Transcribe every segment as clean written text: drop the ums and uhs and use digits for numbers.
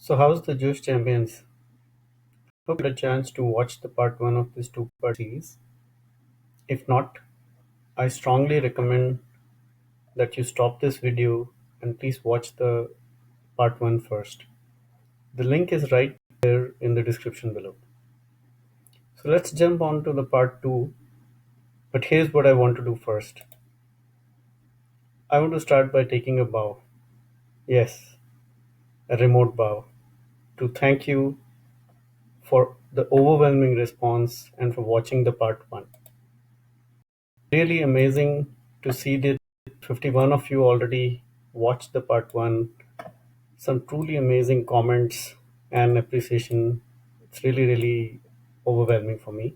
So, how's the Juice Champions? Hope you had a chance to watch the part one of this two-part series. If not, I strongly recommend that you stop this video and please watch the part one first. The link is right there in the description below. So, let's jump on to the part two. But here's what I want to do first. I want to start by taking a bow. Yes, a remote bow. To thank you for the overwhelming response and for watching the part one. Really amazing to see that 51 of you already watched the part one. Some truly amazing comments and appreciation. It's really, really overwhelming for me.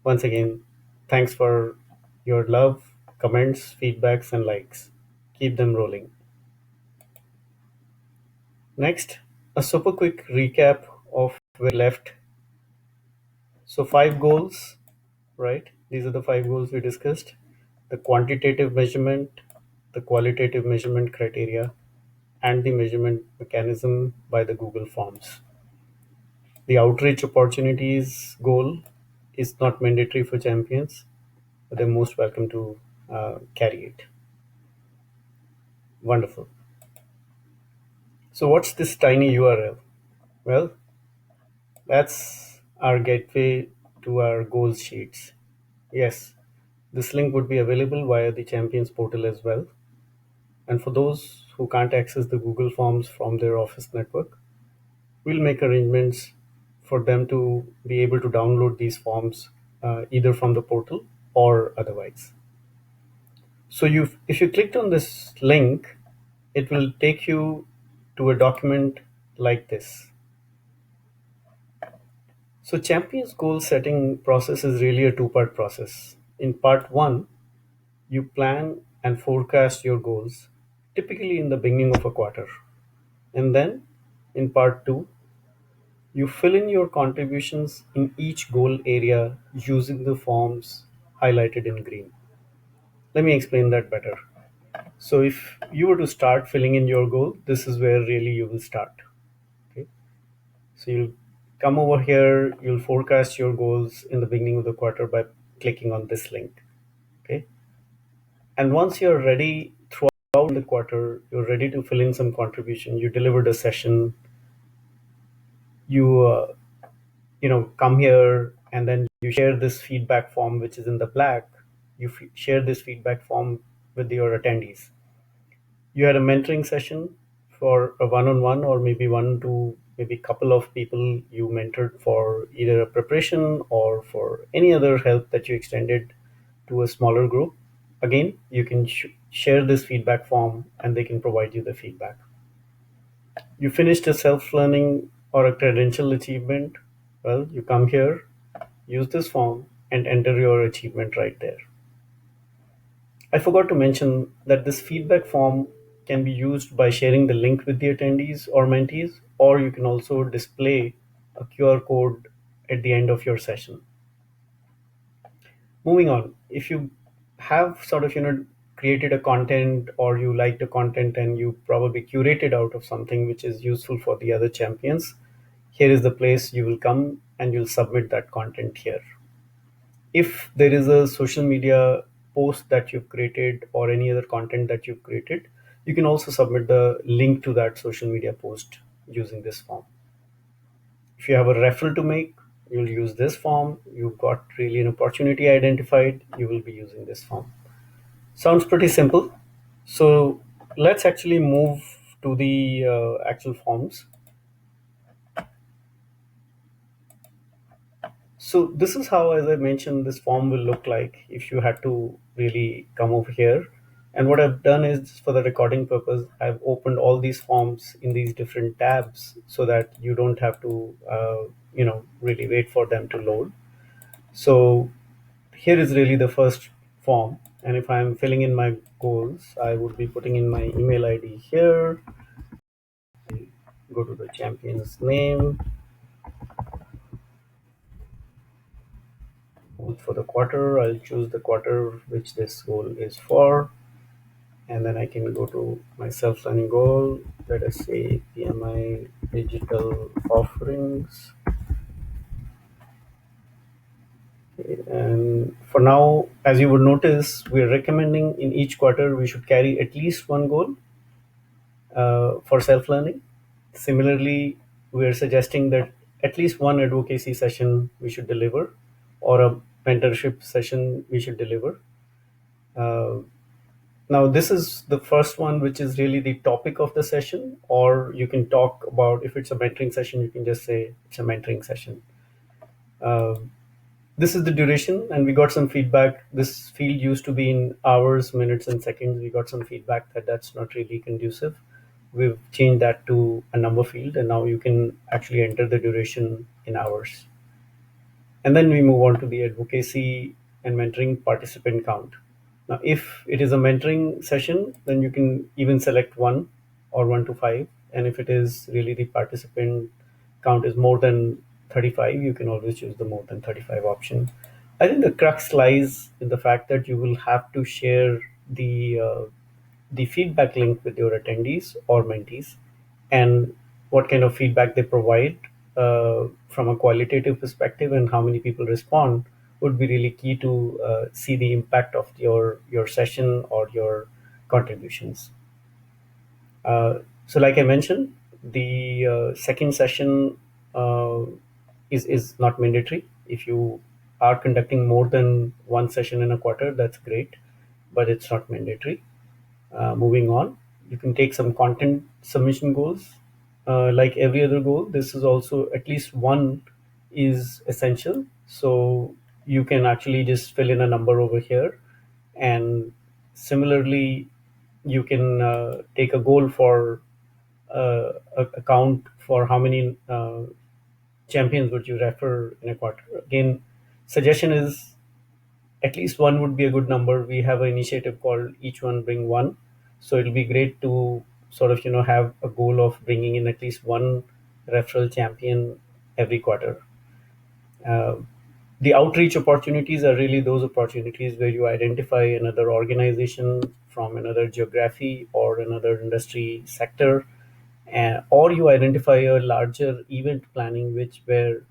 Once again, thanks for your love, comments, feedbacks, and likes. Keep them rolling. Next, a super quick recap of where we left. So, five goals, right? These are the five goals we discussed: the quantitative measurement, the qualitative measurement criteria, and the measurement mechanism by the Google Forms. The outreach opportunities goal is not mandatory for champions, but they're most welcome to carry it. Wonderful. So, what's this tiny URL? Well, that's our gateway to our goals sheets. Yes, this link would be available via the champions portal as well. And for those who can't access the Google Forms from their office network, we'll make arrangements for them to be able to download these forms either from the portal or otherwise. So if you clicked on this link, it will take you to a document like this. So Champions goal setting process is really a two-part process. In part one, you plan and forecast your goals, typically in the beginning of a quarter. And then in part two, you fill in your contributions in each goal area using the forms highlighted in green. Let me explain that better. So, if you were to start filling in your goal, this is where really you will start. Okay. So, you'll come over here, you'll forecast your goals in the beginning of the quarter by clicking on this link. Okay. And once you're ready throughout the quarter, you're ready to fill in some contribution, you delivered a session, you come here and then you share this feedback form which is in the black. You share this feedback form with your attendees. You had a mentoring session for a one-on-one, or maybe one to maybe couple of people you mentored for either a preparation or for any other help that you extended to a smaller group. Again, you can share this feedback form and they can provide you the feedback. You finished a self-learning or a credential achievement. Well, you come here, use this form, and enter your achievement right there. I forgot to mention that this feedback form can be used by sharing the link with the attendees or mentees, or you can also display a QR code at the end of your session. Moving on, if you have sort of created a content, or you like the content and you probably curated out of something which is useful for the other champions, here is the place you will come and you'll submit that content here. If there is a social media post that you've created or any other content that you've created, you can also submit the link to that social media post using this form. If you have a referral to make, you'll use this form. You've got really an opportunity identified, you will be using this form. Sounds pretty simple. So let's actually move to the actual forms. So this is how, as I mentioned, this form will look like if you had to really come over here. And what I've done is, for the recording purpose, I've opened all these forms in these different tabs so that you don't have to, really wait for them to load. So here is really the first form. And if I'm filling in my goals, I would be putting in my email ID here, go to the champion's name, for the quarter, I'll choose the quarter which this goal is for. and then I can go to my self-learning goal. Let us say PMI digital offerings. And for now, as you would notice, we're recommending in each quarter we should carry at least one goal for self-learning. Similarly, we are suggesting that at least one advocacy session we should deliver, or a mentorship session we should deliver. Uh, Now, this is the first one, which is really the topic of the session, or you can talk about, if it's a mentoring session, you can just say it's a mentoring session. Uh, this is the duration, and we got some feedback. This field used to be in hours, minutes, and seconds. We got some feedback that that's not really conducive. We've changed that to a number field, and now you can actually enter the duration in hours. And then we move on to the advocacy and mentoring participant count. Now, if it is a mentoring session, then you can even select one or 1 to 5. And if it is really the participant count is more than 35, you can always choose the more than 35 option. I think the crux lies in the fact that you will have to share the feedback link with your attendees or mentees, and what kind of feedback they provide from a qualitative perspective, and how many people respond would be really key to see the impact of your session or your contributions. So, like I mentioned, the second session uh, is not mandatory. If you are conducting more than one session in a quarter, that's great, but it's not mandatory. Moving on, you can take some content submission goals. Like every other goal, this is also at least one is essential. So you can actually just fill in a number over here, and similarly, you can take a goal for a count for how many champions would you refer in a quarter. Again, suggestion is at least one would be a good number. We have an initiative called Each One Bring One. So it'll be great to sort of, have a goal of bringing in at least one referral champion every quarter. Uh, the outreach opportunities are really those opportunities where you identify another organization from another geography or another industry sector, or you identify a larger event planning, which where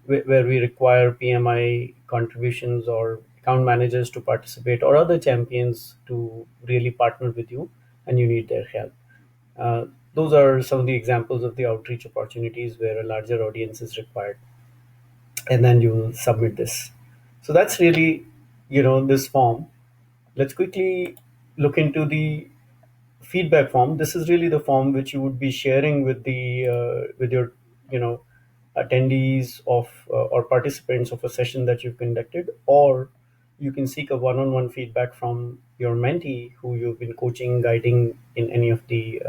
we require PMI contributions or account managers to participate, or other champions to really partner with you, and you need their help. Uh, those are some of the examples of the outreach opportunities where a larger audience is required, and then you will submit this. So that's really, this form. Let's quickly look into the feedback form. This is really the form which you would be sharing with the with your you know attendees of or participants of a session that you've conducted, or you can seek a one-on-one feedback from your mentee who you've been coaching, guiding in any of the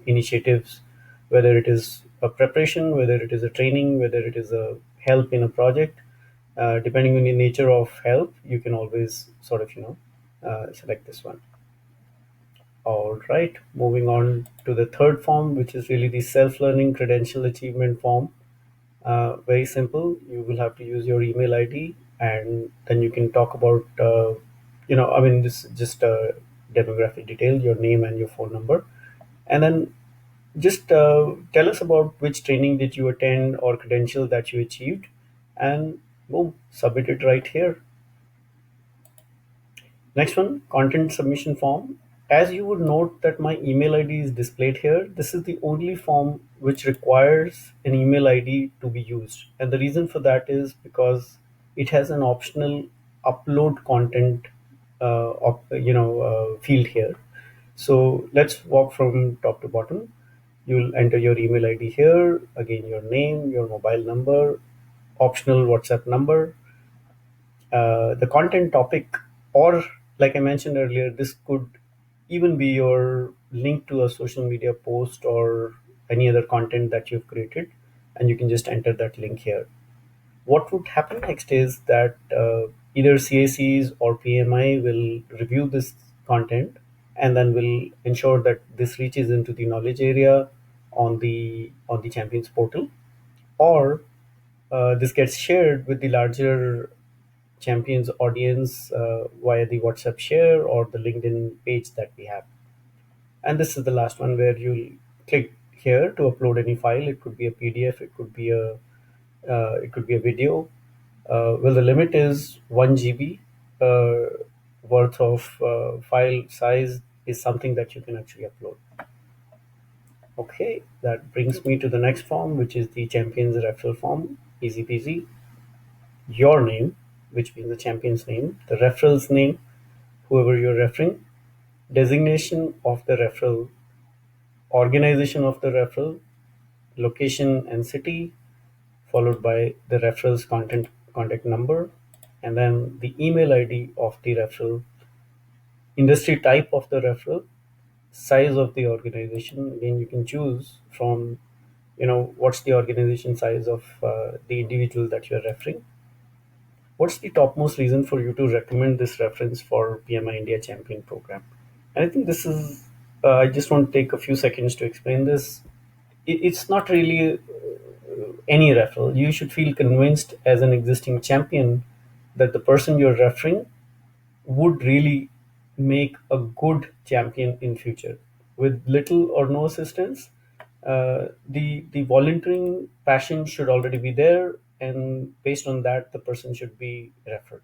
initiatives, whether it is a preparation, whether it is a training, whether it is a help in a project. Depending on the nature of help, you can always sort of select this one. All right, moving on to the third form, which is really the self-learning credential achievement form. Very simple. You will have to use your email ID, and then you can talk about, I mean, this is just a demographic detail, your name and your phone number. And then just tell us about which training did you attend or credential that you achieved, and boom, submit it right here. Next one, content submission form. As you would note that my email ID is displayed here, this is the only form which requires an email ID to be used. And the reason for that is because it has an optional upload content field here. So let's walk from top to bottom. You'll enter your email ID here, again your name, your mobile number, optional WhatsApp number, the content topic, or like I mentioned earlier, this could even be your link to a social media post or any other content that you've created, and you can just enter that link here. What would happen next is that either CACs or PMI will review this content, and then will ensure that this reaches into the knowledge area on the champions portal, or this gets shared with the larger champion's audience via the WhatsApp share or the LinkedIn page that we have. And this is the last one where you'll click here to upload any file. It could be a PDF, it could be a video. Well, the limit is 1 GB worth of file size is something that you can actually upload. Okay, that brings me to the next form, which is the champion's referral form. Easy peasy. Your name, which means the champion's name, the referral's name, whoever you're referring, designation of the referral, organization of the referral, location and city, followed by the referral's contact number, and then the email ID of the referral, industry type of the referral, size of the organization. Again, you can choose from, what's the organization size of the individual that you're referring. What's the topmost reason for you to recommend this reference for PMI India Champion Program? And I think this is, I just want to take a few seconds to explain this. It's not really any referral. You should feel convinced as an existing champion that the person you're referring would really make a good champion in future with little or no assistance. The volunteering passion should already be there, and based on that the person should be referred.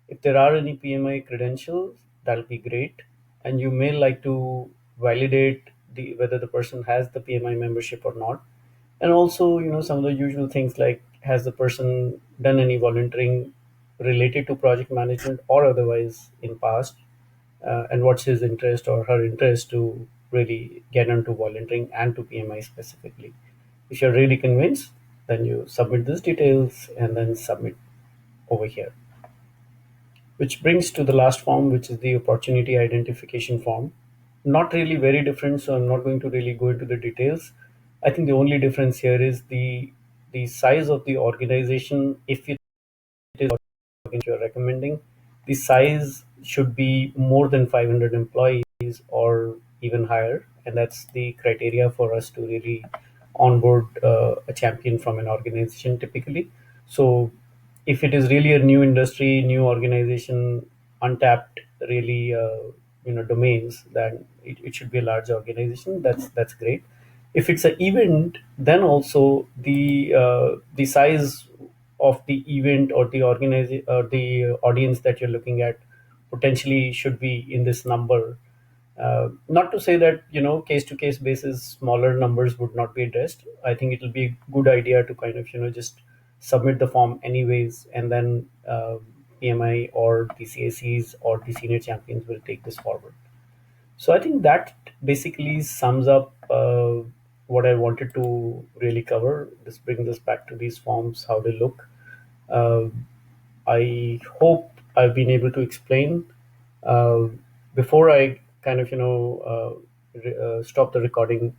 If there are any PMI credentials, that'll be great, and you may like to validate the whether the person has the PMI membership or not. And also, some of the usual things like, has the person done any volunteering related to project management or otherwise in past, and what's his interest or her interest to really get into volunteering and to PMI specifically. If you're really convinced, then you submit these details and then submit over here. Which brings to the last form, which is the opportunity identification form. Not really very different, so I'm not going to really go into the details. I think the only difference here is the size of the organization. If it is you're recommending, the size should be more than 500 employees or even higher, and that's the criteria for us to really onboard a champion from an organization typically. So if it is really a new industry, new organization, untapped really domains, then it should be a large organization. That's great. If it's an event, then also the size of the event or the organization or the audience that you're looking at potentially should be in this number. Not to say that case to case basis smaller numbers would not be addressed. I think it'll be a good idea to kind of just submit the form anyways, and then PMI or the CACs or the senior champions will take this forward. So I think that basically sums up what I wanted to really cover. This brings us back to these forms, how they look. Uh, I hope I've been able to explain. Uh, Before I kind of stop the recording,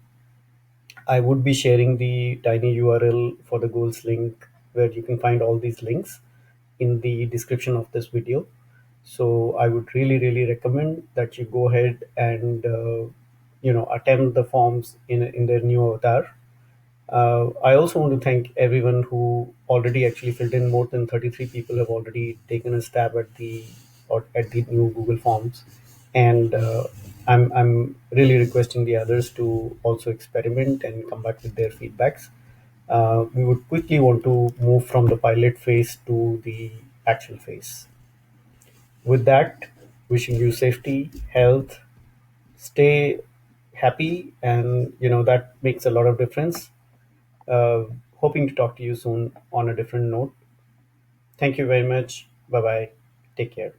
I would be sharing the tiny URL for the goals link, where you can find all these links in the description of this video. So I would really, really recommend that you go ahead and attempt the forms in their new avatar. I also want to thank everyone who already actually filled in. More than 33 people have already taken a stab at the new Google Forms, and I'm really requesting the others to also experiment and come back with their feedbacks. We would quickly want to move from the pilot phase to the actual phase. With that, wishing you safety, health, stay happy, and that makes a lot of difference. Hoping to talk to you soon on a different note. Thank you very much. Bye bye. Take care.